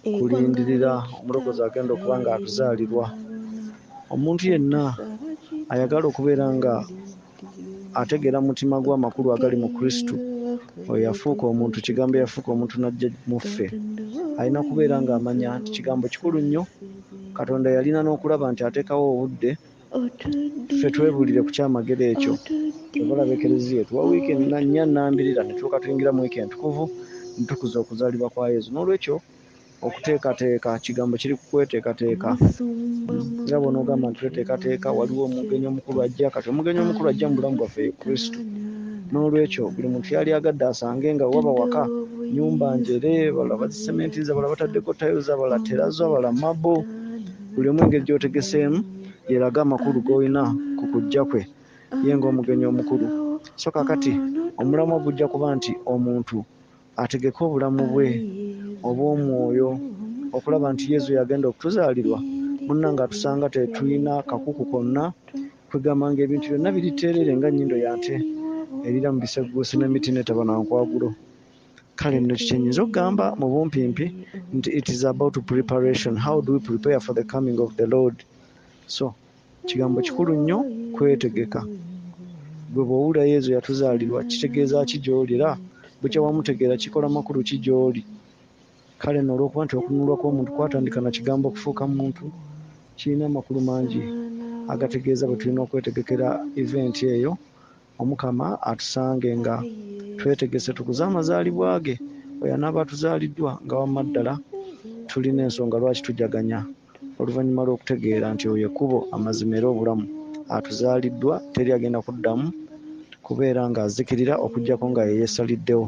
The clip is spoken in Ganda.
kulindirira omulokozi agenda okuba nga atuzaalirwa. Omuntu yenna ayagala okubeera nga ategeera mutima gw'amakulu agali mu Kristo, oyo yafuuka omuntu, kigambo yafuuka omuntu n'ajja mu ffe, alina kubeera ng'amanya nti kigambo kikulu nnyo. Katonda yalina n'okulaba nti ateekawo obudde ffe twebuulire ku kyamagero ekyo. Ebalaba ekereziya etuwa wiiki 4 ne tuuka tuyingira mu wiiki entukuvu ntukuza okuzaalibwa kwa Yesu. N'olwekyo okuteekateeka, kigambo kiri ku kweteekateeka. Nga bw'onoogamba nti tweteekateeka, waliwo omugenyi omukulu ajja. Kati omugenyi omukulu ajja mu bulamu bwaffe ye Kristo. N'olwekyo buli muntu yali agadde asange nga waba waka nnyumba njere, abalala bazisementiza, abalala bataddeko tayoza, abalala terazo, abalala mabo. Buli omu engeri gy'otegeseemu yeraga amakulu g'olina ku kujja kwe ye ng'omugenyi omukulu. So kakati omulamwa gujja kuba nti omuntu ategeke obulamu bwe obw'omwoyo okulaba nti Yesu yagenda okutuzaalirwa munnange atusanga tetulina kakuku konna, kwegamba nga ebintu byonna biri teerere nga nnyindo ya nte erira mu biseguusi n'emiti n'etaba na nkwagulo. Kale nno kyenyinza okugamba mu bumpimpi nti it is about preparation. How do we prepare for the coming of the Lord? So kigambo kikulu nnyo kwetegeka. Gwe bw'owulira Yesu yatuzaalirwa kitegeeza ki gy'oli era bukya wamutegeera kikola makulu ki gy'oli. Kale nno olw'okuba nti okununulwa kw'omuntu kwatandika na kigambo okufuuka muntu, kirina amakulu mangi agategeeza bwe tulina okwetegekera eventi eyo, Omukama atusange nga twetegese tukuze amazaalibwa ge. Oyo anaaba atuzaaliddwa nga wamma ddala tulina ensonga lwaki tujaganya. Oluvannyuma lw'okutegeera nti oyo ekkubo, amazima era obulamu, atuzaaliddwa, teri agenda kuddamu kubeera ng'azikirira okuggyako nga ye yeesaliddewo.